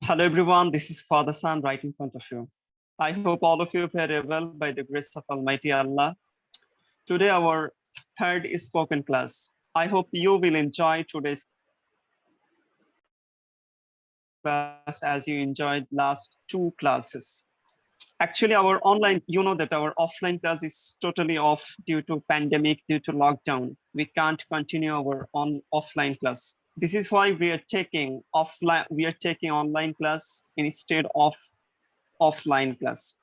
Hello everyone, this is Father Sam right in front of you. I hope all of you fare well by the grace of Almighty Allah. Today our third spoken class. I hope you will enjoy today's class as you enjoyed last two classes. Actually, our online, you know that our offline class is totally off due to pandemic, due to lockdown. We can't continue our offline class. This is why we are taking online class instead of offline class.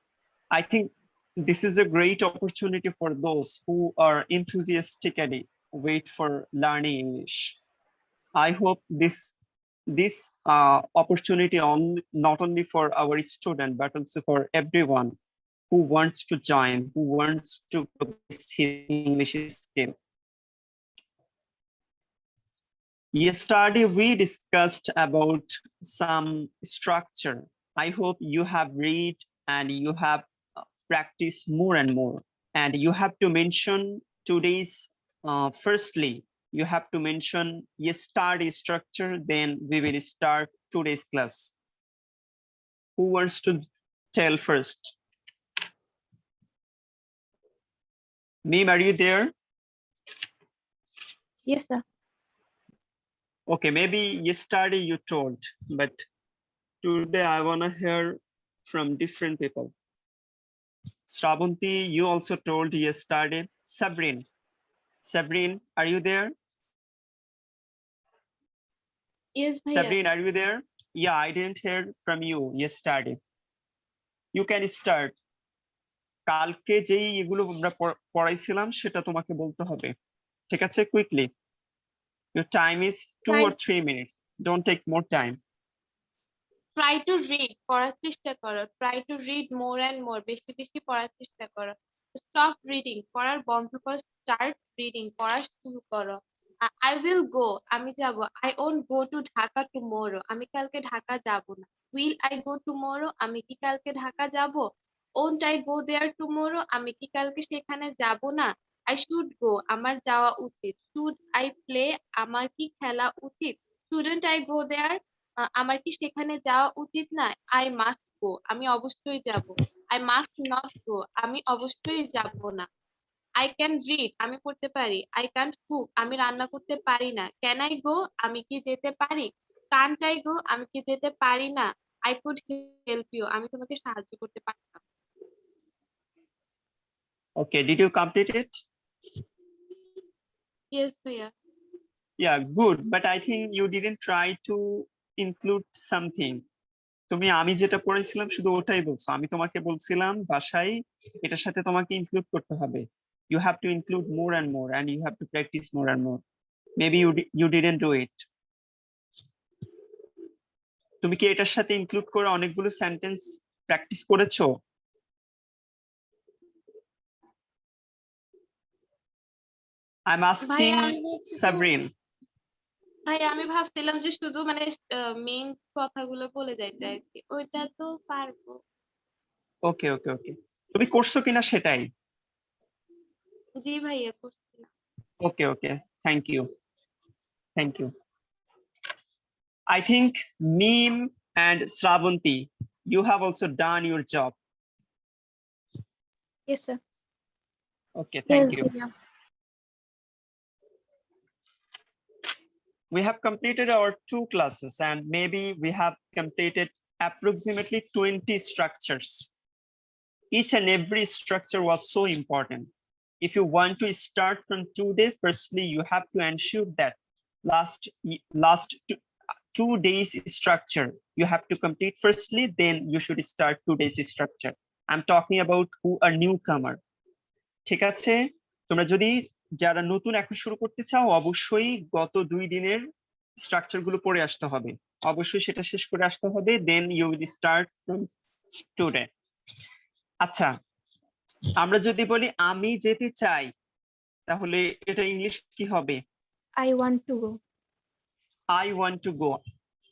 I think this is a great opportunity for those who are enthusiastically wait for learning English. I hope this opportunity not only for our student but also for everyone who wants to join, who wants to progress his English skill. Yesterday we discussed about some structure. I hope you have read and you have practiced more and more. And you have to mention today's, firstly, you have to mention yesterday structure, then we will start today's class. Who wants to tell first? Mim, are you there? Yes, sir. Okay, maybe yesterday you told, but today I want to hear from different people. Shravanti, you also told yesterday. Sabrine, are you there? Yes, bhaiya. Sabrine, are you there? Yeah, I didn't hear from you yesterday. You can start. কালকে যেই এগুলো আমরা পড়াইছিলাম সেটা তোমাকে বলতে হবে। ঠিক আছে, quickly. Your time is 2 or 3 minutes. Don't take more time. Try to read, পড়ার চেষ্টা করো। Try to read more and more, বেশি বেশি পড়ার চেষ্টা করো। Stop reading, পড়ার বন্ধ করো। Start reading, পড়া শুরু করো। I will go, আমি যাব। I won't go to Dhaka tomorrow, আমি কালকে ঢাকা যাব না। Will I go tomorrow, আমি কি কালকে ঢাকা যাব? Won't I go there tomorrow, আমি কি কালকে সেখানে যাব না? I should go, আমার যাওয়া উচিত। Should I play, আমার কি খেলা উচিত? Shouldn't I go there, আমার কি সেখানে যাওয়া উচিত না? I must go, আমি অবশ্যই যাব। I must not go, আমি অবশ্যই যাব না। I can read, আমি পড়তে পারি। I can't cook, আমি রান্না করতে পারি না। Can I go, আমি কি যেতে পারি? Can't I go, আমি কি যেতে পারি না? I could help you, আমি তোমাকে সাহায্য করতে পারতাম। Okay, did you complete it? Yes, ভাইয়া। Yeah, good. But I think you didn't try to include something. তুমি আমি যেটা পড়েছিলাম শুধু ওটাই বলছো। আমি তোমাকে বলছিলাম বাসায় এটার সাথে তোমাকে ইনক্লুড করতে হবে। You have to include more and more and you have to practice more and more. Maybe you didn't do it. তুমি কি এটার সাথে ইনক্লুড করে অনেকগুলো সেন্টেন্স প্র্যাকটিস করেছো? I'm asking Sabrine. ভাই আমি ভাবছিলাম যে শুধু মানে মেইন কথাগুলো বলে যাইতে আর কি, ওইটা তো পারবো। ওকে ওকে ওকে, তুমি করছো কিনা সেটাই। জি ভাইয়া করছিলাম। Okay okay, thank you thank you. I think Neem and Shravanti, you have also done your job. Yes, sir. Okay, thank you. Bhaiya. We have completed our 2 classes and maybe we have completed approximately 20 structures. Each and every structure was so important. If you want to start from today, firstly, you have to ensure that last 2 days structure you have to complete firstly, then you should start today's structure. I'm talking about who are newcomer. ঠিক আছে, তোমরা যদি যারা নতুন এখন শুরু করতে চাও অবশ্যই গত 2 দিনের স্ট্রাকচার গুলো পড়ে আসতে হবে, অবশ্যই সেটা শেষ করে আসতে হবে, then you will start from today. আচ্ছা, আমরা যদি বলি আমি যেতে চাই তাহলে এটা ইংলিশ কি হবে? I want to go. I want to go.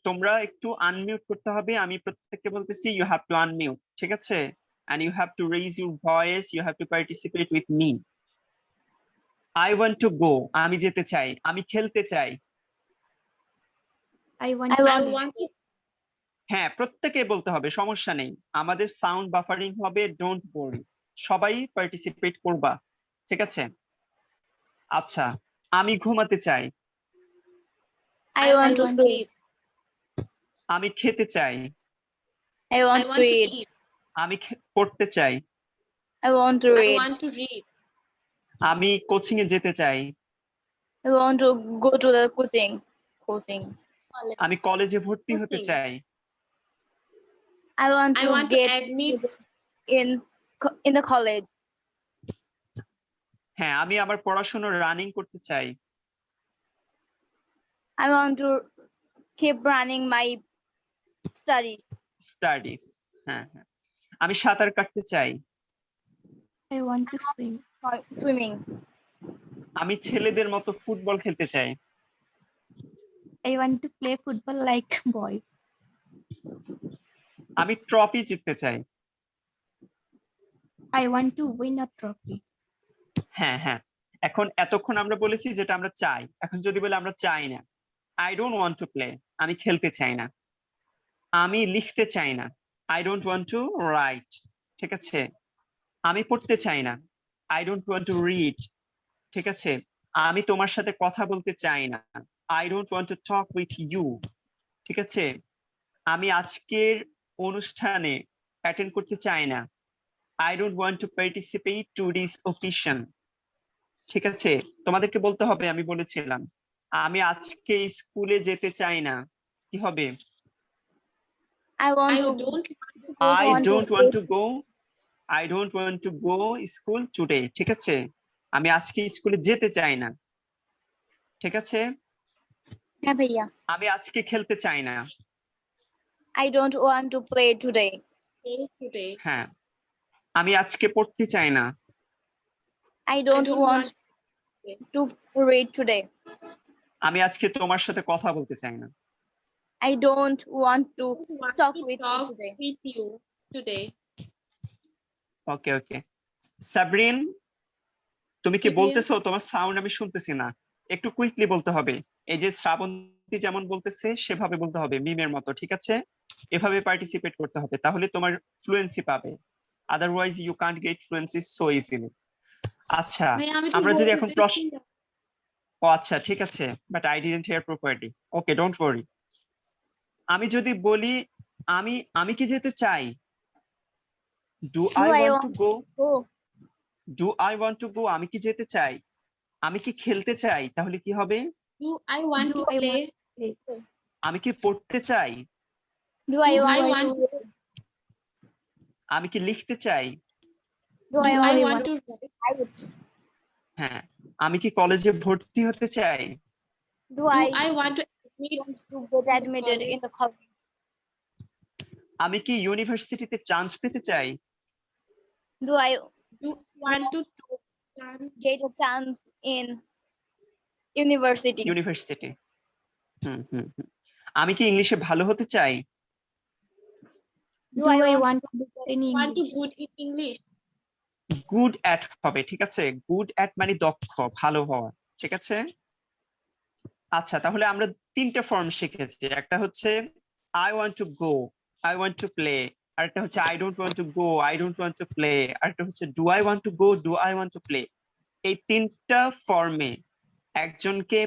তোমরা একটু আনমিউট করতে হবে, আমি প্রত্যেককে বলতেছি ইউ হ্যাভ টু আনমিউট, ঠিক আছে? And you have to raise your voice, you have to participate with me. I want to go, আমি যেতে চাই, আমি খেলতে চাই। I want to হ্যাঁ, প্রত্যেকে বলতে হবে, সমস্যা নেই। আমাদের সাউন্ড বাফারিং হবে, ডোন্ট ওয়ারি। সবাই পার্টিসিপেট করবা, ঠিক আছে? আচ্ছা, আমি ঘুমাতে চাই। I want to sleep. আমি খেতে চাই। I want to eat. আমি পড়তে চাই। I want to I read. want to read. আমি কোচিং এ যেতে চাই। I want to go to the coaching. Coaching. আমি কলেজে ভর্তি হতে Coaching. চাই। I want I to want to get admit. in the college. হ্যাঁ, আমি আমার পড়াশোনা রানিং করতে চাই। I want to keep running my studies. Study. হ্যাঁ হ্যাঁ। আমি সাঁতার কাটতে চাই। I want to swim. Swimming. আমি ছেলেদের মতো ফুটবল খেলতে চাই। I want to play football like boys. আমি ট্রফি জিততে চাই। I want to win a trophy. হ্যাঁ হ্যাঁ। এখন এতক্ষণ আমরা বলেছি যেটা আমরা চাই, এখন যদি বলে আমরা চাই না, I don't want to play, আমি খেলতে চাই না। আমি লিখতে চাই না, I don't want to write, ঠিক আছে? আমি পড়তে চাই না, I don't want to read, ঠিক আছে? আমি তোমার সাথে কথা বলতে চাই না, I don't want to talk with you, ঠিক আছে? আমি আজকের অনুষ্ঠানে অ্যাটেন্ড করতে চাই না, I don't want to participate to this occasion, ঠিক আছে? তোমাদেরকে বলতে হবে, আমি বলেছিলাম আমি আজকে স্কুলে যেতে চাই না, কি হবে? I want I to don't. I don't want to go. I don't want to go school today. ঠিক আছে? আমি আজকে স্কুলে যেতে চাই না। ঠিক আছে? হ্যাঁ ভাইয়া। আমি আজকে খেলতে চাই না। I don't want to play today. Today. হ্যাঁ। আমি আজকে পড়তে চাই না। I don't want to read today. আমি আজকে তোমার সাথে কথা বলতে চাই না। I don't want to talk with you talk today. with you today. ওকে ওকে। সাবরিন, তুমি কি জি ভাইয়া। বলতেছো? তোমার সাউন্ড আমি শুনতেছি না। একটু কুইকলি বলতে হবে। এই যে শ্রাবন্তী যেমন বলতেছে সেভাবে বলতে হবে, মিমের মতো, ঠিক আছে? এভাবে পার্টিসিপেট করতে হবে, তাহলে তোমার ফ্লুয়েন্সি পাবে। Otherwise you can't get fluency so easily. আচ্ছা, ভাইয়া, আমি তো আমরা যদি এখন বলতেছি না। ও আচ্ছা, ঠিক আছে, but I didn't here properly. Okay, don't worry. আমি যদি বলি আমি কি যেতে চাই? Do I want to go? go? Do I want to গো? আমি কি যেতে চাই? আমি কি খেলতে চাই? তাহলে কি হবে? Do I want Do to I play? আমি কি পড়তে চাই? Do Do I I want want to? আমি কি লিখতে চাই? Do Do I I want want to to write? হ্যাঁ। আমি কি কলেজে ভর্তি হতে চাই? Do do I I want to admit? want to get admitted in the college? আমি কি ইউনিভার্সিটিতে চান্স পেতে চাই? Do I Do I want to get a chance in university? University. হুম হুম হুম। আমি কি ইংলিশে ভালো হতে চাই? Do Do I I want want to be better in want to English? good in English? Good at হবে, ঠিক আছে? গুড অ্যাট মানে দক্ষ, ভালো হওয়া, ঠিক আছে? আচ্ছা, তাহলে আমরা তিনটা ফর্ম শিখেছি। একটা হচ্ছে I want to go, I want to play, আরেকটা হচ্ছে I don't want to go, I don't want to play, আরেকটা হচ্ছে do I want to go, do I want to play. এই তিনটা ফর্মে একজনকে,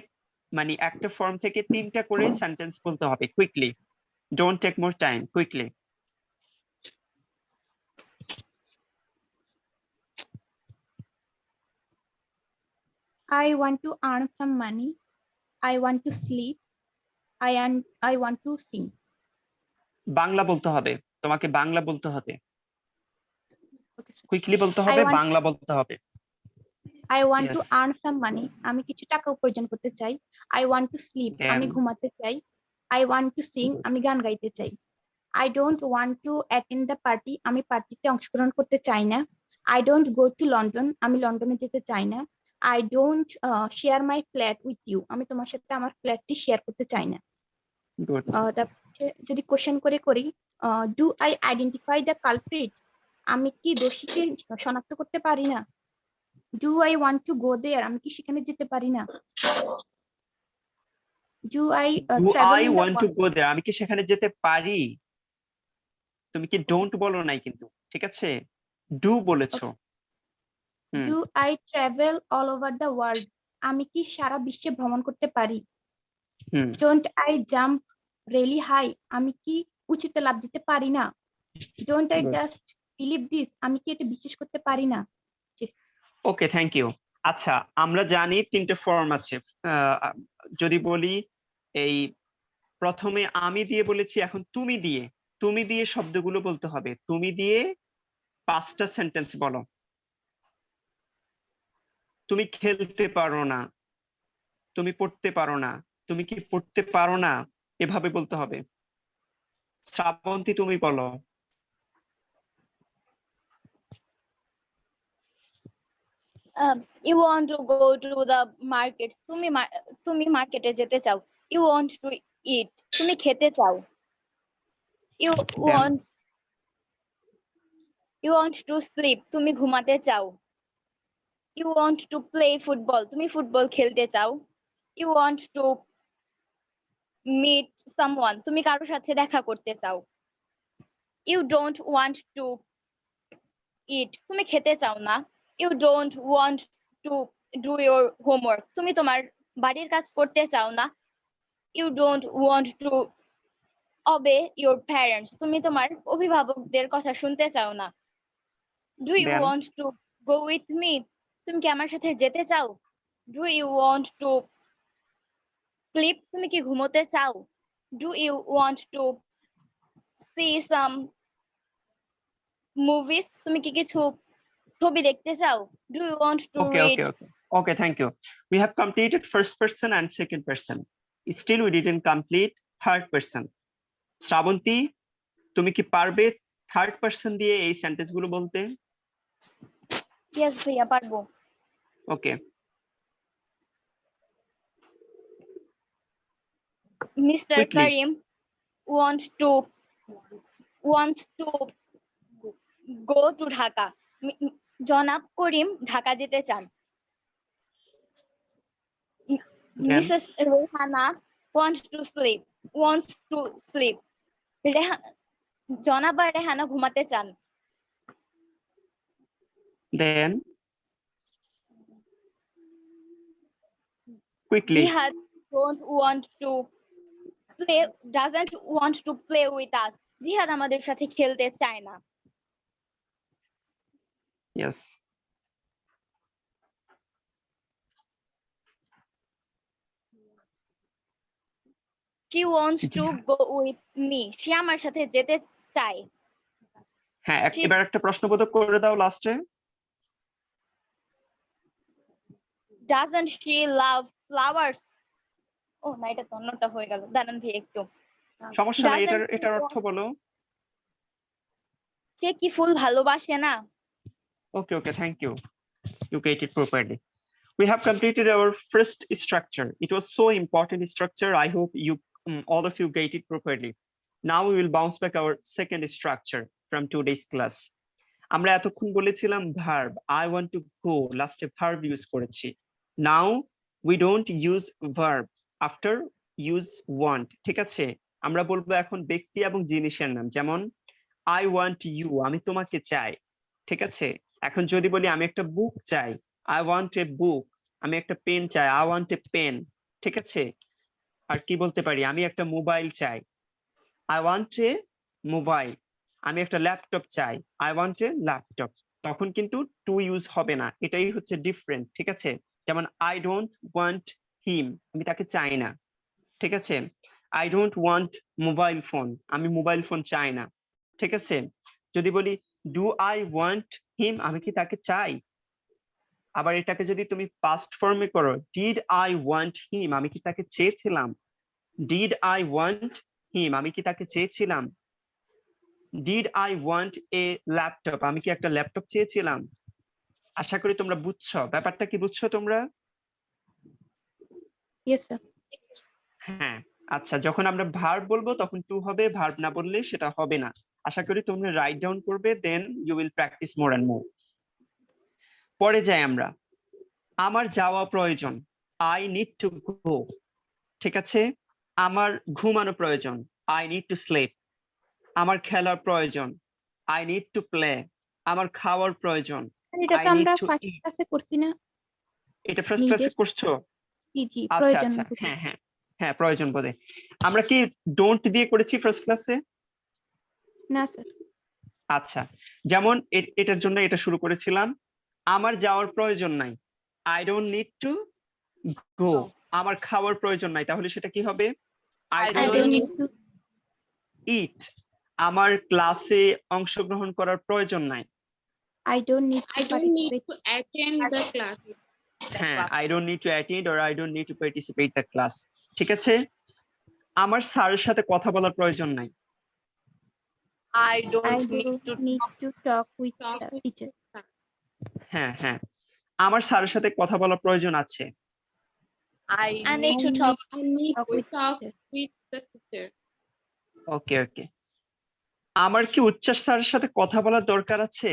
মানে একটা ফর্ম থেকে তিনটা করে সেন্টেন্স বলতে হবে quickly. Don't take more time, quickly. I want to earn some money. I want to sleep. I want to sing. Bangla বলতে হবে, তোমাকে বাংলা বলতে হবে, Okay, sir. কুইকলি বলতে হবে, want- বাংলা বলতে হবে। I want to Yes. earn some money. আমি কিছু টাকা উপার্জন করতে চাই। I want to sleep. আমি Damn. ঘুমাতে চাই। I want to sing. আমি গান গাইতে চাই। I don't want to attend the party. আমি পার্টিতে অংশগ্রহণ করতে চাই না। I don't go to London. আমি লন্ডনে যেতে চাই না। I don't share my flat with you. আমি তোমার সাথে আমার ফ্ল্যাটটি শেয়ার করতে চাই না। গুড। তারপর হচ্ছে যদি কোশ্চেন করে করি, do I identify the culprit? আমি কি দোষীকে শনাক্ত করতে পারি না? Do I want to go there? আমি কি সেখানে যেতে পারি না? Do I do travel I in want to go there? আমি কি সেখানে যেতে পারি? তুমি কি ডোন্ট বলো নাই কিন্তু, ঠিক আছে, ডু বলেছো। Hmm do I travel all over the world? আমি কি সারা বিশ্বে ভ্রমণ করতে পারি? Hmm don't I jump really high? আমি কি উঁচুতে লাফ দিতে পারি না? Don't I good. Just believe this? আমি কি এটা বিশ্বাস করতে পারি না? Okay, thank you. আচ্ছা, আমরা জানি তিনটে ফর্ম আছে। যদি বলি এই প্রথমে আমি দিয়ে বলেছি, এখন তুমি দিয়ে, তুমি দিয়ে শব্দগুলো বলতে হবে। তুমি দিয়ে 5টা সেন্টেন্স বলো। তুমি খেলতে পারো না, তুমি পড়তে পারো না, তুমি কি পড়তে পারো না, এভাবে বলতে হবে। শ্রাবন্তী, তুমি বলো। You want to go to the market? তুমি মার্কেটে যেতে চাও। You want to eat? তুমি খেতে চাও। You Then want you want to sleep? তুমি ঘুমাতে চাও। You want to play football? তুমি ফুটবল খেলতে চাও। You want to meet someone? তুমি কারোর সাথে দেখা করতে চাও। You don't want to eat? তুমি খেতে চাও না। You don't want to do your homework? তুমি তোমার বাড়ির কাজ করতে চাও না। You don't want to obey your parents? তুমি তোমার অভিভাবকদের কথা শুনতে চাও না। Do you then want to go with me? তুমি কি আমার সাথে যেতে চাও? Do you want to sleep? তুমি কি ঘুমোতে চাও? Do you want to see some movies? তুমি কি কিছু ছবি দেখতে চাও? Do you want to okay, read? okay, okay, okay, thank you. We have completed first person and second person. Still we didn't complete third person. Srabanti, তুমি কি পারবে third person দিয়ে এই সেন্টেন্স গুলো বলতে? Yes ভাইয়া পারবো। ওকে, Mr. quickly. Karim wants to go to Dhaka. জনাব করিম ঢাকা যেতে চান। Then Mrs. Rehana wants to sleep. জনাব আর রেহানা ঘুমাতে চান। then quickly. জিহাদ doesn't want to play with us. জিহাদ আমাদের সাথে খেলতে চায় না। Yes, She wants to জিহাদ। go with me. সে আমার সাথে যেতে চায়। হ্যাঁ, She- এবার একটা প্রশ্নবোধক করে দাও লাস্টে। Doesn't she love flowers? ও না, এটা তো অন্যটা হয়ে গেল। দাঁড়ান ভাই একটু। সমস্যা নাই, Doesn't she এটার অর্থ বলো। সে কি ফুল ভালোবাসে না? Okay, okay, thank you. You get it properly. We have completed our first structure. It was so important structure. I hope you all of you get it properly. Now we will bounce back our second structure from today's class. আমরা এতক্ষণ বলেছিলাম verb. I want to go. লাস্টে verb use করেছি. Now we don't use verb after use want. ঠিক আছে? আমরা বলবো এখন ব্যক্তি এবং জিনিসের নাম। যেমন I want you. আমি তোমাকে চাই। ঠিক আছে? এখন যদি বলি আমি একটা বুক চাই, I want a book. আমি একটা পেন চাই, I want a pen. ঠিক আছে? আর কি বলতে পারি, আমি একটা মোবাইল চাই, I want a mobile. আমি একটা ল্যাপটপ চাই, I want a laptop. তখন কিন্তু টু ইউজ হবে না, এটাই হচ্ছে ডিফারেন্ট। ঠিক আছে? যেমন I don't want him. আমি তাকে চাই না। ঠিক আছে? I don't want mobile phone. আমি মোবাইল ফোন চাই না। ঠিক আছে? যদি বলি do I want him, আমি কি তাকে চাই? আবার এটাকে যদি তুমি পাস্ট ফর্মে করো, did I want him, আমি কি তাকে চেয়েছিলাম? did I want him, আমি কি তাকে চেয়েছিলাম? did I want a laptop, আমি কি একটা ল্যাপটপ চেয়েছিলাম? আশা করি তোমরা বুঝছো ব্যাপারটা। কি বুঝছো তোমরা? Yes sir. হ্যাঁ, আচ্ছা, যখন আমরা ভার্ব বলবো তখন টু হবে, ভার্ব না বললে সেটা হবে না। আশা করি তোমরা রাইট ডাউন করবে, then you will practice more and more. পরে যাই আমরা। আমার যাওয়া প্রয়োজন, আই নিড টু গো। ঠিক আছে? আমার ঘুমানো প্রয়োজন, আই নিড টু স্লিপ। আমার খেলার প্রয়োজন। I need to play. আমার খাওয়ার প্রয়োজন। এটা I তো need আমরা to ফার্স্ট eat. ক্লাসে করছি না? এটা ফার্স্ট ক্লাসে নিজের করছো? জি আচ্ছা প্রয়োজন আচ্ছা, বুঝি। হ্যাঁ হ্যাঁ হ্যাঁ, প্রয়োজন বোধে। আমরা কি ডোন্ট দিয়ে করেছি ফার্স্ট ক্লাসে? না স্যার। আচ্ছা, যেমন এটার জন্য এটা শুরু করেছিলাম, আমার যাওয়ার প্রয়োজন নাই। I don't need to go. আমার খাওয়ার প্রয়োজন নাই, তাহলে সেটা কি হবে? I I I don't don't need need to to eat. আমার ক্লাসে অংশগ্রহণ করার প্রয়োজন নাই। I don't need I to don't need participate. to attend the class. হ্যাঁ, I don't need to attend or I don't need to participate the class. ঠিক আছে? আমার স্যারের সাথে কথা বলার প্রয়োজন নাই। I I don't need don't to need to talk with Talk with teacher. হ্যাঁ হ্যাঁ, আমার স্যারের সাথে কথা বলার প্রয়োজন আছে। I need to talk I need talk to with talk teacher. with the teacher. ওকে ওকে। আমার কি উচ্চাস স্যারের সাথে কথা বলার দরকার আছে?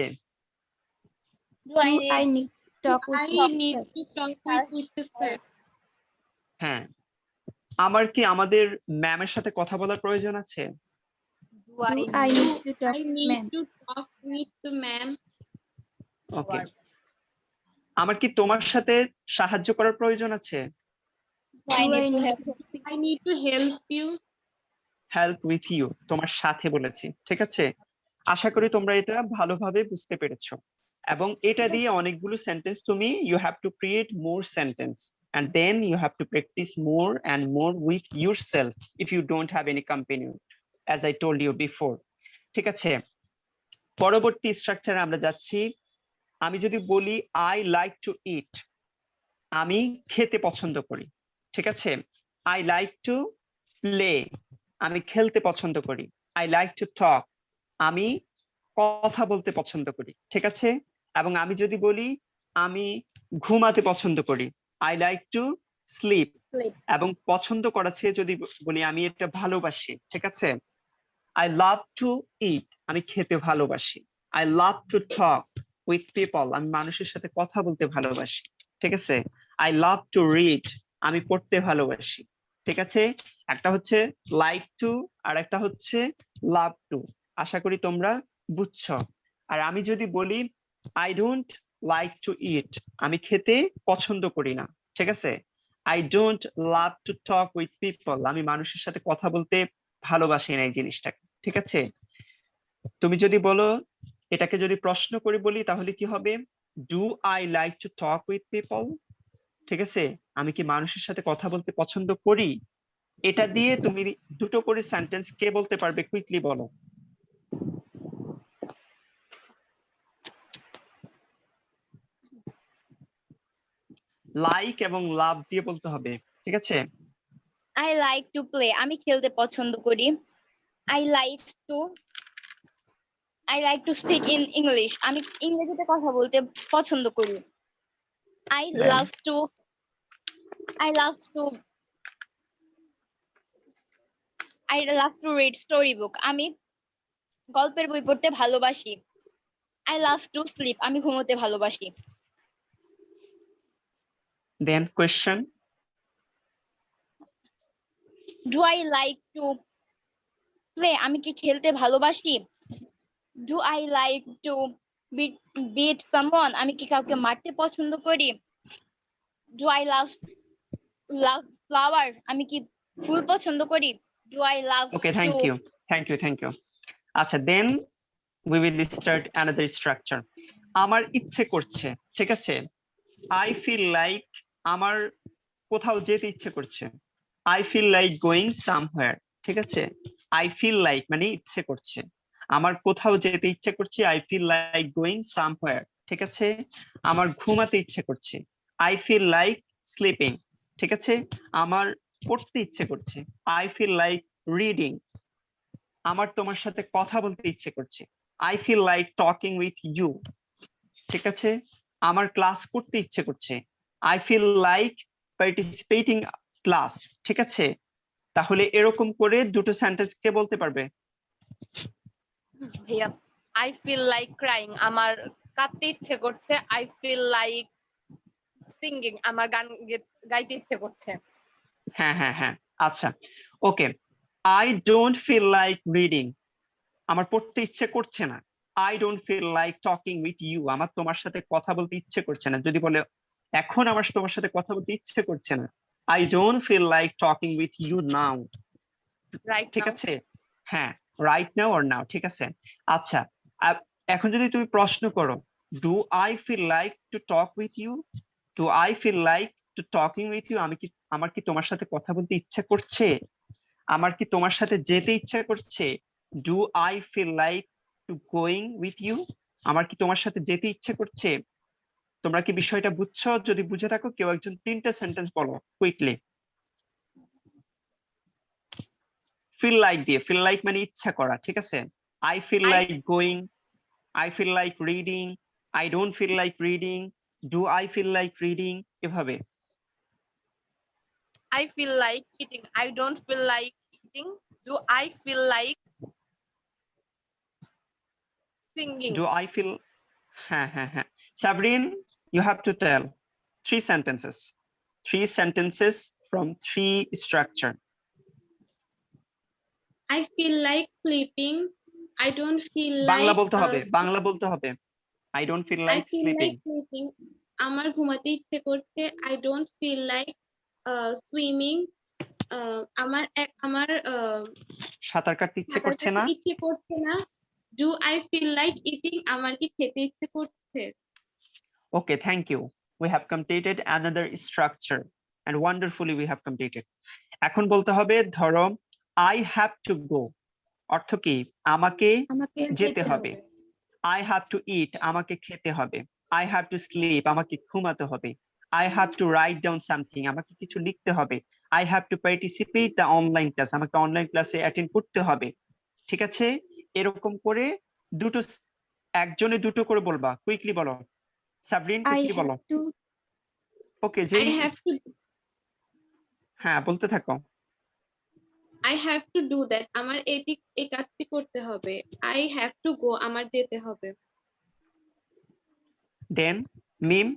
do do I need to talk I with need teacher. to talk with the teacher. হ্যাঁ, আমার কি আমাদের ম্যামের সাথে কথা বলার প্রয়োজন আছে? do do I need to talk I with need ma'am. to talk with the ma'am. ওকে। আমার কি তোমার সাথে সাহায্য করার প্রয়োজন আছে? do I do I need to need help? To I need to help you. Help with you, তোমার সাথে বলেছি, ঠিক আছে? আশা করি তোমরা এটা ভালোভাবে বুঝতে পেরেছো, এবং এটা দিয়ে অনেকগুলো সেন্টেন্স তুমি you have to create more sentence and then you have to practice more and more with yourself if you don't have any companion, as I told you before. ঠিক আছে, পরবর্তী স্ট্রাকচারে আমরা যাচ্ছি। আমি যদি বলি I like to eat, আমি খেতে পছন্দ করি, ঠিক আছে? I like to play, আমি খেলতে পছন্দ করি। I like to talk, আমি কথা বলতে পছন্দ করি, ঠিক আছে? এবং আমি যদি বলি আমি ঘুমাতে পছন্দ করি, I like to sleep, Sleep. এবং পছন্দ করা চেয়ে যদি বলি আমি এটা ভালোবাসি, ঠিক আছে? I love to eat, আমি খেতে ভালোবাসি। I love to talk with people, আমি মানুষের সাথে কথা বলতে ভালোবাসি, ঠিক আছে? I love to read, আমি পড়তে ভালোবাসি, ঠিক আছে? একটা হচ্ছে লাইক টু আর একটা হচ্ছে লাভ টু। আশা করি তোমরা বুঝছো। আর আমি যদি বলি I don't like to eat, আমি খেতে পছন্দ করি না, ঠিক আছে? I don't love to talk with people, আমি মানুষের সাথে কথা বলতে ভালোবাসি না এই জিনিসটাকে, ঠিক আছে? তুমি যদি বলো, এটাকে যদি প্রশ্ন করে বলি তাহলে কি হবে? Do I like to talk with people, ঠিক আছে? আমি কি মানুষের সাথে কথা বলতে পছন্দ করি? এটা দিয়ে তুমি দুটো করে সেন্টেন্স কে বলতে পারবে, কুইকলি বলো। লাইক এবং লাভ দিয়ে বলতে হবে, ঠিক আছে? I like to play, আমি খেলতে পছন্দ করি। I like to speak in English, আমি ইংরেজিতে কথা বলতে পছন্দ করি। I Then? love to I love to I love to read storybook, আমি গল্পের বই পড়তে ভালোবাসি। I love to sleep, আমি ঘুমোতে ভালোবাসি। দেন question, Do I like to play, আমি কি খেলতে ভালোবাসি? Do I like to beat someone, আমি কি কাউকে মারতে পছন্দ করি? Do I love flower, আমি কি ফুল পছন্দ করি? Do I love okay, to thank you. আচ্ছা, then we will start another structure. আমার ইচ্ছে করছে, ঠিক আছে? আই ফিল লাইক, আমার কোথাও যেতে ইচ্ছে করছে। I feel like going somewhere, ঠিক আছে? আই ফিল লাইক মানে ইচ্ছে করছে, আমার কোথাও যেতে ইচ্ছে করছে। I feel like going somewhere, ঠিক আছে? আমার ঘুমাতে ইচ্ছে করছে। আই ফিল লাইক স্লিপিং, ঠিক আছে? আমার পড়তে ইচ্ছে করছে। আই ফিল লাইক রিডিং, আমার তোমার সাথে কথা বলতে ইচ্ছে করছে। I feel like talking with you, ঠিক আছে? আমার ক্লাস করতে ইচ্ছে করছে। I feel like participating class, ঠিক আছে? তাহলে এরকম করে দুটো সেন্টেন্স কে বলতে পারবে? ভাইয়া, আই ফিল লাইক ক্রাইং, আমার কাঁদতে ইচ্ছে করছে। আই ফিল লাইক সিঙ্গিং, আমার গান গাইতে ইচ্ছে করছে। হ্যাঁ, আচ্ছা, okay. I don't feel like reading, আমার পড়তে ইচ্ছে করছে না। I don't feel like talking with you, আমার তোমার সাথে কথা বলতে ইচ্ছে করছে না। যদি বলে এখন আমার তোমার সাথে কথা বলতে ইচ্ছে করছে না, I don't feel like talking with you now. Right ঠিক নাও। আছে, হ্যাঁ, রাইট নাও অর নাও, ঠিক আছে। আচ্ছা, এখন যদি তুমি প্রশ্ন করো, do I feel like to talk with you, do I feel like to talking with you, আমার কি তোমার সাথে কথা বলতে ইচ্ছা করছে, আমার কি তোমার সাথে যেতে ইচ্ছা করছে। Do I feel like to going with you, আমার কি তোমার সাথে যেতে ইচ্ছে করছে। তোমরা কি বিষয়টা বুঝছো? যদি বুঝে থাকো কেউ একজন 3টা সেন্টেন্স বলো কুইকলি। ফিল লাইক দিয়ে, ফিল লাইক মানে ইচ্ছা করা, ঠিক আছে। I feel I like going, I feel like reading, I don't feel like reading, do I feel like reading, এভাবে। I feel like eating. I don't feel like eating. Do I feel like singing? Do I feel, হ্যাঁ হ্যাঁ হ্যাঁ, Sabrin, you have to tell 3 sentences from 3 structure. I feel like sleeping. I don't feel Bangla like বলতে হবে, বাংলা বলতে হবে। I don't feel I like feel sleeping. like sleeping. আমার ঘুমাতে ইচ্ছে করছে। I don't feel like swimming. আমার সাঁতার কাটতে ইচ্ছে সাঁতার করছে কাটতে না। ইচ্ছে করছে না। Do I feel like eating? আমার কি খেতে ইচ্ছে করছে? Okay, thank you. We have completed another structure and wonderfully we have completed. এখন বলতে হবে, ধরো I have to go, অর্থ কি? আমাকে আমাকে যেতে হবে। I have to eat, আমাকে খেতে হবে। I have to sleep, আমাকে ঘুমাতে হবে। I have to write down something, আমাকে কিছু লিখতে হবে। I have to participate the online class, আমাকে অনলাইন ক্লাসে অ্যাটেন্ড করতে হবে। ঠিক আছে, এরকম করে দুটো, একজনে দুটো করে বলবা, কুইকলি বলো। সাবরিন I কুইকলি have বলো। to ওকে, I যেই, have to হ্যাঁ বলতে থাকো। I have to do that. আমার এই কাজটি করতে হবে। I have to go. আমার যেতে হবে। দেন মিম,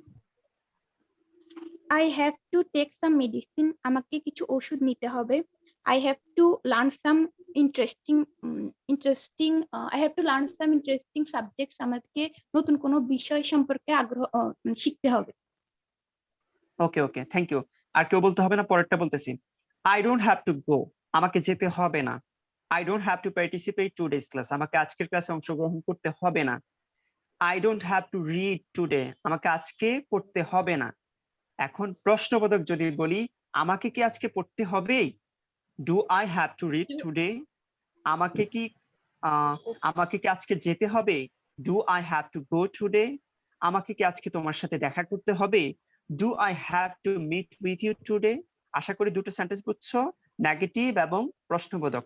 I have to take some medicine. আমাকে কিছু ওষুধ নিতে হবে। I have to learn some I have to learn some interesting subjects. আমাকে নতুন কোনো বিষয় সম্পর্কে আগ্রহ শিখতে হবে। ওকে ওকে, থ্যাংক ইউ। আর কেউ বলতে হবে না, পরেরটা বলতেছি। আই ডোন্ট হ্যাভ টু গো, আমাকে যেতে হবে না। I don't have to participate today's class, আমাকে আজকের ক্লাসে অংশগ্রহণ করতে হবে না। I don't have to read today, আমাকে আজকে পড়তে হবে না। এখন প্রশ্নবোধক যদি বলি, আমাকে কি আজকে পড়তে হবে? Do I have to read today, আমাকে কি আমাকে কি আজকে যেতে হবে? Do I have to go today, আমাকে কি আজকে তোমার সাথে দেখা করতে হবে? Do I have to meet with you today. আশা করি দুটো সেন্টেন্স বুঝছো, নেগেটিভ এবং প্রশ্নবোধক।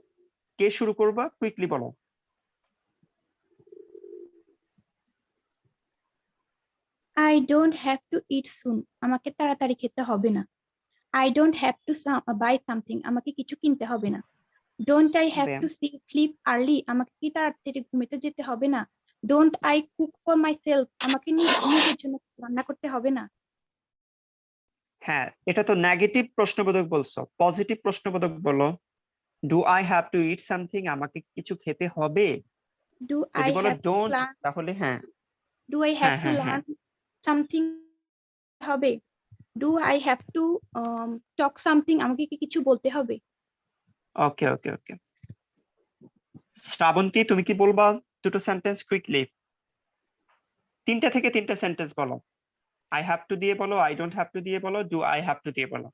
কে শুরু করবা? কুইকলি বলো। I don't have to eat soon. আমাকে তাড়াতাড়ি খেতে হবে না। I don't have to buy something. আমাকে কিছু কিনতে হবে না। Don't I have Then to sleep early? আমাকে কি তাড়াতাড়ি ঘুমাতে যেতে হবে না? Don't I cook for myself? আমাকে নিজের জন্য রান্না করতে হবে না? হ্যাঁ, এটা তো নেগেটিভ প্রশ্নবোধক বলছো, পজিটিভ প্রশ্নবোধক বলো। Do I have two it something, আমাকে কিছু খেতে হবে। Do যদি I বলো have to ডোন্ট, learn? তাহলে হ্যাঁ Do I have হ্যাঁ to হ্যাঁ হ্যাঁ, learn something? হবে। Do I have to talk something? আমাকে কি কিছু বলতে হবে? ওকে ওকে ওকে। শ্রাবন্তী, তুমি কি বলবা দুটো সেন্টেন্স কুইকলি? 3টা থেকে 3টা সেন্টেন্স বলো। আই হ্যাভ টু দিয়ে বলো, আই ডোন্ট হ্যাভ টু দিয়ে বলো, ডু আই হ্যাভ টু দিয়ে বলো।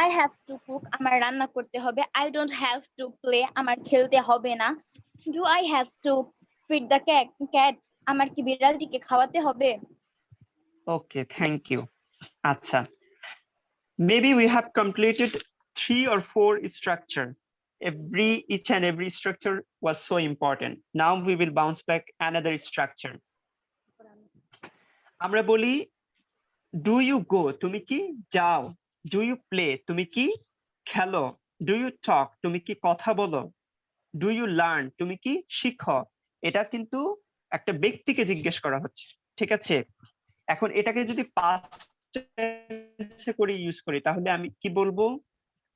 I have to cook, আমার রান্না করতে হবে। I don't have to play, আমার খেলতে হবে না। Do I have to feed the cat, আমার কি বিড়ালটিকে খাওয়াতে হবে? ওকে, থ্যাংক ইউ। আচ্ছা, maybe we have completed 3 or 4 structure. Each and every structure was so important. Now we will bounce back another structure. আমরা বলি ডু ইউ গো, তুমি কি যাও। ডু ইউ প্লে, তুমি কি খেলো। ডু ইউ টক, তুমি কি কথা বলো। ডু ইউ লার্ন, তুমি কি শিখো। এটা কিন্তু একটা ব্যক্তিকে জিজ্ঞেস করা হচ্ছে, ঠিক আছে। এখন এটাকে যদি পাস্ট টেন্সে করে ইউজ করি, তাহলে আমি কি বলবো?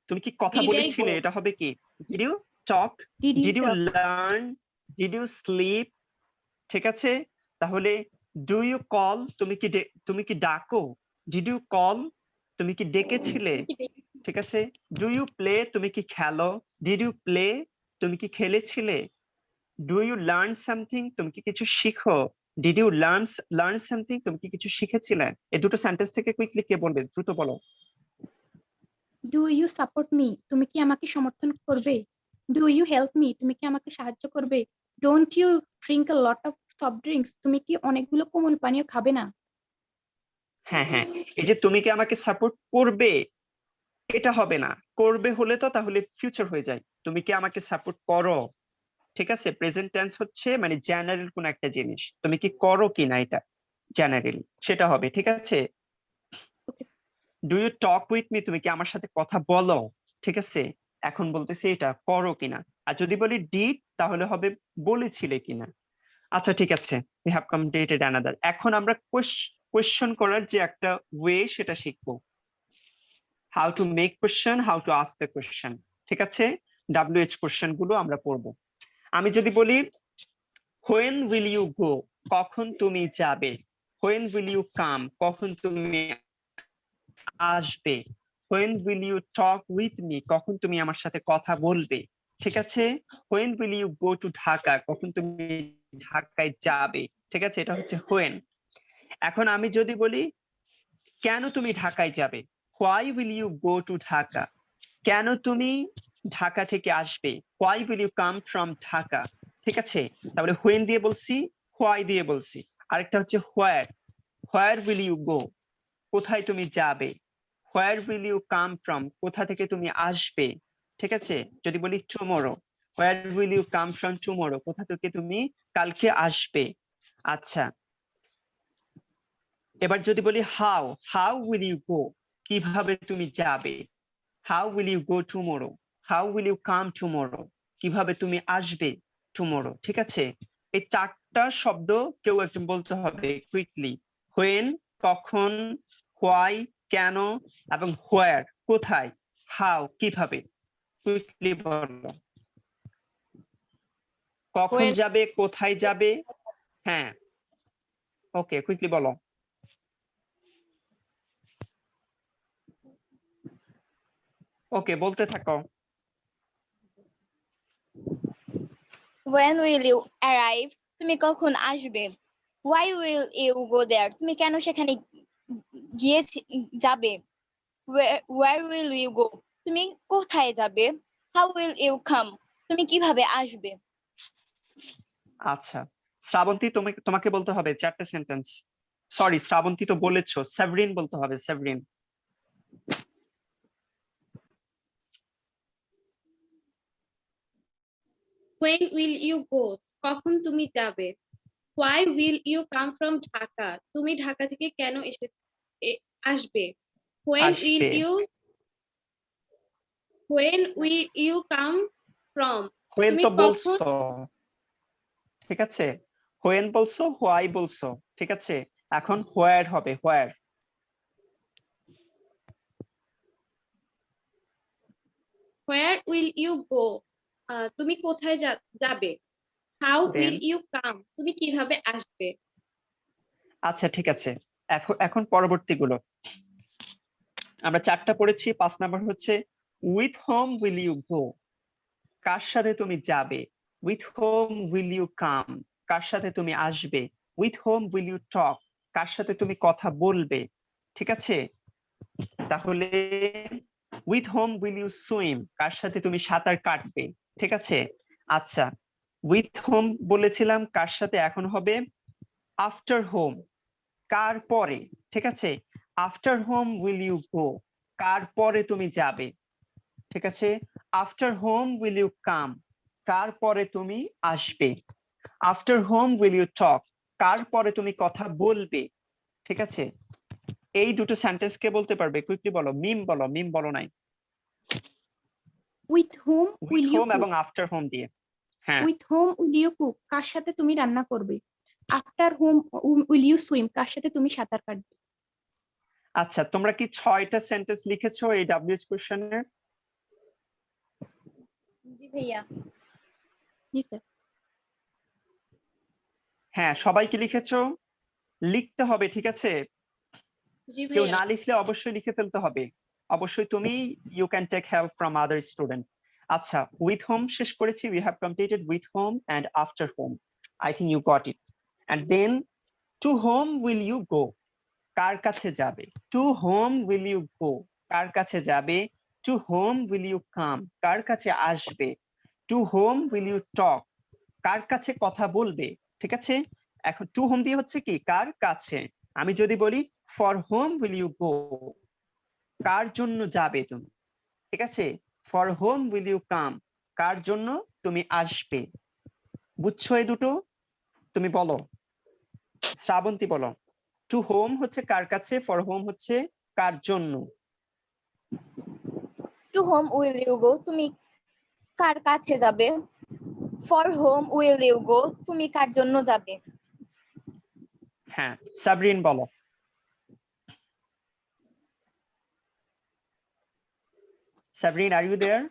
তুমি কি কথা Did I বলেছিলে, go? এটা হবে কি did you talk, Did you did you talk? Learn, did you sleep. ঠিক আছে, তাহলে ডু ইউ কল, তুমি কি ডাকো, ডিড ইউ কল, তুমি কি ডেকেছিলে। ঠিক আছে, ডু ইউ প্লে, তুমি কি খেলো, ডিড ইউ প্লে, তুমি কি খেলেছিলে। ডু ইউ লার্ন সামথিং, তুমি কি কিছু শিখো, ডিড ইউ লার্ন সামথিং, তুমি কি কিছু শিখেছিলে। এই দুটো সেন্টেন্স থেকে কুইকলি কে বলবে, দ্রুত বলো। ডু ইউ সাপোর্ট মি, তুমি কি আমাকে সমর্থন করবে? ডু ইউ হেল্প মি, তুমি কি আমাকে সাহায্য করবে? Don't you drink a lot of soft drinks, তুমি কি অনেকগুলো কোমল পানীয় খাবে না? হ্যাঁ হ্যাঁ, এই যে তুমি কি আমাকে সাপোর্ট করবে, এটা হবে না, করবে হলে তো তাহলে ফিউচার হয়ে যায়, তুমি কি আমাকে সাপোর্ট করো। ঠিক আছে, প্রেজেন্ট টেন্স হচ্ছে মানে জেনারেল কোন একটা জিনিস, তুমি কি করো কিনা, এটা জেনারেলি সেটা হবে। ঠিক আছে, Okay. Do you talk with me, তুমি কি আমার সাথে কথা বলো। ঠিক আছে, এখন বলতেছি এটা করো কিনা। আর যদি বলি ডিড, তাহলে হবে বলেছিলে কিনা। আচ্ছা ঠিক আছে, উই হ্যাভ কমপ্লিটেড অ্যানাদার। এখন আমরা কোয়েশ্চন করার যে একটা ওয়ে সেটা শিখবো, how to make question, how to ask the question. ঠিক আছে, WH কোয়েশ্চন গুলো আমরা পড়বো। আমি যদি বলি হোয়েন উইল ইউ গো, কখন তুমি যাবে। হোয়েন উইল ইউ কাম, কখন তুমি আসবে। When will you talk with me, কখন তুমি আমার সাথে কথা বলবে। ঠিক আছে, when will you go to Dhaka, কখন তুমি ঢাকায় যাবে। ঠিক আছে, এটা হচ্ছে হোয়েন। এখন আমি যদি বলি কেন তুমি ঢাকায় যাবে, why will you go to Dhaka, কেন তুমি ঢাকা থেকে আসবে। Why will you come from Dhaka. ঠিক আছে, তাহলে হোয়েন দিয়ে বলছি, হোয়াই দিয়ে বলছি। আরেকটা হচ্ছে হোয়ার, হোয়ার উইল ইউ গো, কোথায় তুমি যাবে। Where will you come from, কোথা থেকে তুমি আসবে। ঠিক আছে, যদি বলি tomorrow, where will you come from tomorrow, কোথা থেকে তুমি কালকে আসবে। আচ্ছা, এবার যদি বলি how, how will you go, কিভাবে তুমি যাবে। How will you go tomorrow, how will you come tomorrow, কিভাবে তুমি আসবে টুমরো। ঠিক আছে, এই চারটা শব্দ কেউ একজন বলতে হবে কুইকলি। হোয়েন কখন, হোয়াই কেন, এবং হোয়ার কোথায়, হাউ কিভাবে। কুইকলি বলো, কখন When যাবে, কোথায় যাবে। হ্যাঁ, ওকে, কুইকলি বলো। ওকে, বলতে থাকো। When will you arrive, তুমি কখন আসবে। Why will you go there, তুমি কেন সেখানে গিয়ে যাবে। Where will you go, তুমি কোথায় যাবে। How will you come, তুমি কিভাবে আসবে। আচ্ছা, শ্রাবন্তী, তোমাকে বলতে হবে চারটে সেন্টেন্স। সরি, শ্রাবন্তী তো বলেছো, সেভরিন বলতে হবে, সেভরিন। when will you go, কখন তুমি যাবে। Why will you come from Dhaka, তুমি ঢাকা থেকে কেন আসবে। When will আসবে, you come from, হোয়েন তুমি তো কখন বলছো। ঠিক আছে, হোয়েন বলছো, হোয়াই বলছো। ঠিক আছে, এখন হোয়ার হবে, হোয়ার। where will you go, তুমি কোথায় যাবে। How then, will you come, তুমি কিভাবে আসবে। আচ্ছা ঠিক আছে, এখন পরবর্তী গুলো আমরা চারটা পড়েছি। 5 নাম্বার হচ্ছে with whom will you go, কার সাথে তুমি যাবে। With whom will you come, কার সাথে তুমি আসবে। With whom will you talk, কার সাথে তুমি কথা বলবে। ঠিক আছে, তাহলে with whom will you swim, কার সাথে তুমি সাঁতার কাটবে। ঠিক আছে, আচ্ছা, উইথ হোম বলেছিলাম কার সাথে, এখন হবে আফটার হোম, কার পরে। ঠিক আছে, after whom will you go, কার পরে তুমি যাবে। ঠিক আছে, after whom will you come, কার পরে তুমি আসবে। After whom will you talk, কার পরে তুমি কথা বলবে। ঠিক আছে, এই দুটো সেন্টেন্স কে বলতে পারবে, কুইকলি বলো। মিম বলো, মিম বলো নাই। With whom with will you whom এবং কুক, আফটার হোম দিয়ে। হ্যাঁ, with whom will you cook, কার সাথে তুমি রান্না করবে। After whom will you swim, কার সাথে তুমি সাঁতার কাটবে। আচ্ছা, তোমরা কি 6টা সেন্টেন্স লিখেছো এই WH কোশ্চেনের? ভাইয়া। জি স্যার। হ্যাঁ, সবাই কি লিখেছো? লিখতে হবে, ঠিক আছে? জি কেউ ভাইয়া। না লিখলে অবশ্যই লিখে ফেলতে হবে। অবশ্যই তুমি you can take help from other student. আচ্ছা, উইথ হোম শেষ করেছি, we have completed with whom and after whom. I think you got it. And then to whom will you go? কার কাছে যাবে? To whom will you go? কার কাছে যাবে? To whom will you come? কার কাছে আসবে? To whom will you talk? কার কাছে কথা বলবে? ঠিক আছে, এখন টু হোম দিয়ে হচ্ছে কি কার কাছে। আমি যদি বলি for whom will you go? কার জন্য যাবে তুমি? ঠিক আছে, for whom will you come? কার জন্য তুমি আসবে? বুঝছো এই দুটো? তুমি বলো, শ্রাবন্তী বলো। টু হোম হচ্ছে কার কাছে, ফর হোম হচ্ছে কার জন্য। To whom will you go? তুমি কার কাছে যাবে? For whom will you go? তুমি কার জন্য যাবে? হ্যাঁ, সাবরিন বলো। Sabrin, are you there?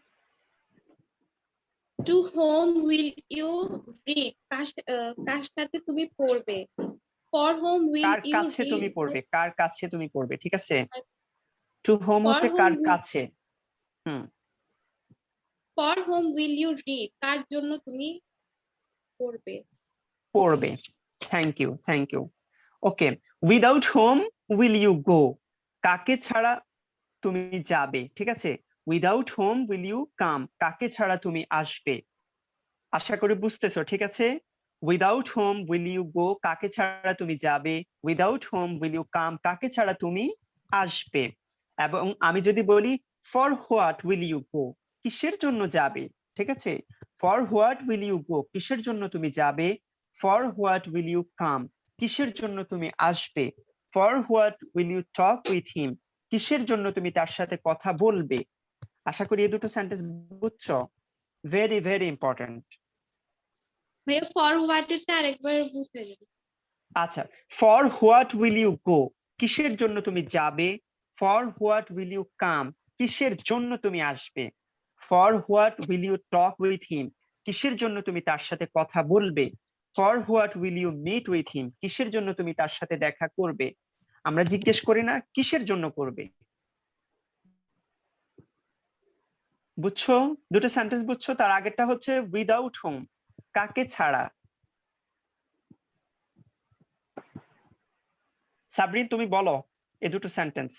To whom will you read? কার সাথে তুমি পড়বে? ফর হোম উইল কার ইউ কাছে তুমি রিড? পড়বে, কার কাছে তুমি পড়বে, ঠিক আছে। টু হোম ফর হচ্ছে হোম কার কাছে। হুম, for whom will you read? কার জন্য তুমি পড়বে? পড়বে। Thank you, thank you. Okay, without whom will you go? কাকে ছাড়া তুমি যাবে, ঠিক আছে। Without whom will you come? কাকে ছাড়া তুমি আসবে? আশা করি বুঝতেছো, ঠিক আছে। Without whom will you go? কাকে ছাড়া তুমি যাবে। Without whom will you come? কাকে ছাড়া তুমি আসবে। এবং আমি যদি বলি for what will you go? কিসের জন্য যাবে, ঠিক আছে। For what will you go? কিসের জন্য তুমি যাবে। For what will you come? কিসের জন্য তুমি আসবে। For what will you talk with him? কিসের জন্য তুমি তার সাথে কথা বলবে। আশা করি এই দুটো সেন্টেন্স বুঝছো। Very very important. ভাইয়া ফর হোয়াটেরটা আরেকবার বুঝে যাবে। আচ্ছা, for what will you go? কিসের জন্য তুমি যাবে। For what will you come? কিসের জন্য তুমি আসবে। For what will you talk with him? কিসের জন্য তুমি তার সাথে কথা বলবে। For what will you meet with him? কিসের জন্য তুমি তার সাথে দেখা করবে। আমরা জিজ্ঞেস করি না কিসের জন্য করবে। বুঝছো, দুটো সেন্টেন্স বুঝছো। তার আগেরটা হচ্ছে উইদাউট হোম, কাকে ছাড়া। সাবরিন তুমি বলো এই দুটো sentence.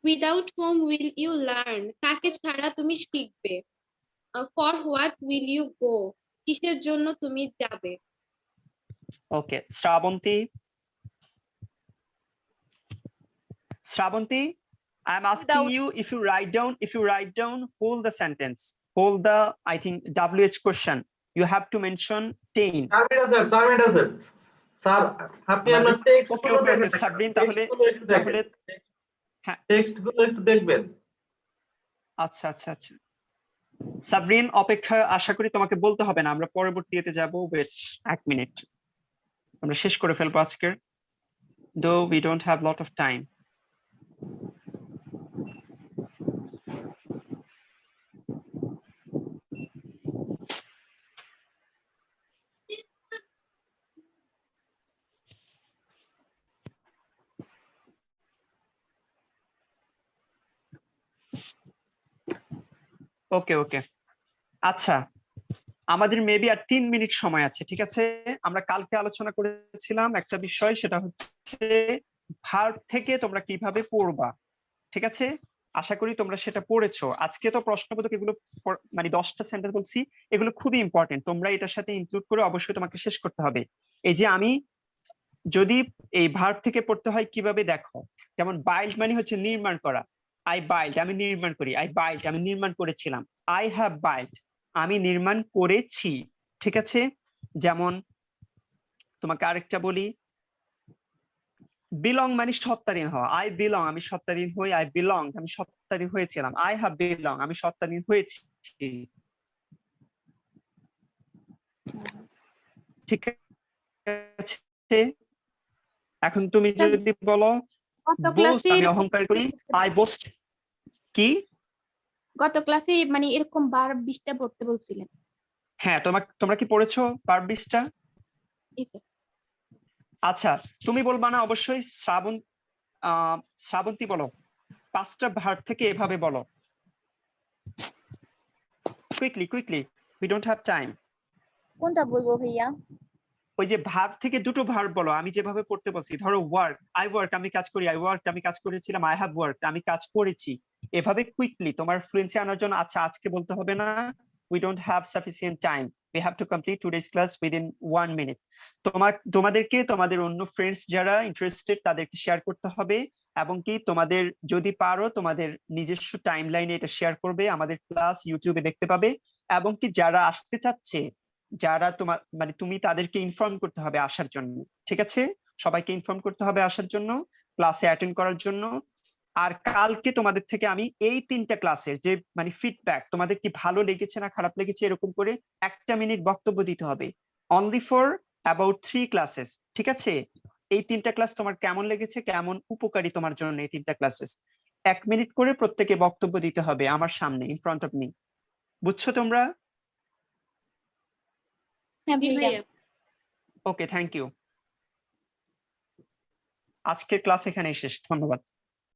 Without whom will you learn? কাকে ছাড়া তুমি শিখবে? For what will you go? কিসের জন্য তুমি যাবে? Okay, Shravanti. Shravanti, I'm asking Without you if you write down hold the sentence, hold the, I think, WH question. You have to mention 10. 4 minute আছে, 4 minute আছে স্যার। আপনি আপনার text ওকে গুলো ওকে ওকে দেখবেন, সাবরিন, টেক্সট তাহলে গুলো একটু দেখেন, তাহলে হ্যাঁ, টেক্সট গুলো একটু দেখবেন। আচ্ছা আচ্ছা আচ্ছা। সাবরিন অপেক্ষা, আশা করি তোমাকে বলতে হবে না, আমরা পরবর্তীতে যাব। ওয়েট 1 মিনিট, আমরা শেষ করে ফেলবো আজকের, though we don't have lot of time. Okay okay, আচ্ছা, আমাদের মেবি আর 3 মিনিট সময় আছে, ঠিক আছে। আমরা কালকে আলোচনা করেছিলাম একটা বিষয়, সেটা হচ্ছে ভার্ব থেকে তোমরা কিভাবে পড়বা, ঠিক আছে। আশা করি তোমরা সেটা পড়েছো। আজকে তো প্রশ্নবোধক এগুলো মানে 10টা সেন্টেন্স বলছি, এগুলো খুবই ইম্পর্টেন্ট, তোমরা এটার সাথে ইনক্লুড করে অবশ্যই তোমাকে শেষ করতে হবে। এই যে আমি যদি এই ভার্ব থেকে পড়তে হয় কিভাবে, দেখো, যেমন বাইল্ড মানে হচ্ছে নির্মাণ করা। আই বাইল্ড, আমি নির্মাণ করি। আই বাইল্ড, আমি নির্মাণ করেছিলাম। আই হ্যাভ বাইল্ড, আমি নির্মাণ করেছি, ঠিক আছে। যেমন তোমাকে আরেকটা বলি, বিলং মানে সত্তাধীন হওয়া। আই বিলং, আমি সত্তাধীন হই। আই বিলং, আমি সত্তাধীন হয়েছিলাম। আই হ্যাভ বিলং, আমি সত্তাধীন হয়েছি, ঠিক আছে। এখন তুমি যদি বলো গত বোস্ট, ক্লাসে আমি অহংকার করি। আই বোস্ট, কি গত ক্লাসে মানে এরকম 12-20টা পড়তে বলছিলেন। হ্যাঁ, তোমরা কি পড়েছো ভার্ব 20টা? জি স্যার। আচ্ছা, তুমি বলবা না অবশ্যই। শ্রাবন্তী বলো, 5টা ভার্ব থেকে এভাবে বলো। Quickly, we don't have time. কোনটা বলবো ভাইয়া? ওই যে ভার্ব থেকে দুটো ভার্ব বলো, আমি যেভাবে পড়তে বলছি। ধরো ওয়ার্ক, আই ওয়ার্ক, আমি কাজ করি। আই ওয়ার্ক, আমি কাজ করেছিলাম। আই হ্যাভ ওয়ার্ক, আমি কাজ করেছি। এভাবে কুইকলি তোমার ফ্লুয়েন্সি আনার জন্য। আচ্ছা, আজকে বলতে হবে না, we don't have sufficient time, we have to complete today's class within 1 minute. তোমাদেরকে তোমাদের অন্য ফ্রেন্ডস যারা ইন্টারেস্টেড তাদেরকে শেয়ার করতে হবে, এবং কি তোমাদের যদি পারো তোমাদের নিজস্ব টাইম লাইনে এটা শেয়ার করবে। আমাদের ক্লাস ইউটিউবে দেখতে পাবে। এবং কি যারা আসতে চাচ্ছে, যারা তোমার মানে তুমি তাদেরকে ইনফর্ম করতে হবে আসার জন্য। ঠিক আছে, সবাইকে ইনফর্ম করতে হবে আসার জন্য, ক্লাসে অ্যাটেন্ড করার জন্য। আর কালকে তোমাদের থেকে আমি এই 3টা ক্লাসের যে মানে ফিডব্যাক, তোমাদের কি ভালো লেগেছে না খারাপ লেগেছে, এরকম করে 1টা মিনিট বক্তব্য দিতে হবে। Only for about 3 classes. ঠিক আছে, এই 3টা ক্লাস তোমার কেমন লেগেছে, কেমন উপকারী তোমার জন্য এই 3টা ক্লাসেস, 1 মিনিট করে প্রত্যেকে বক্তব্য দিতে হবে আমার সামনে, ইন ফ্রন্ট অফ মি। বুঝছো তোমরা? হ্যাঁ জি ভাইয়া। ভাইয়া। ওকে, থ্যাংক ইউ। আজকের ক্লাস এখানেই শেষ। ধন্যবাদ।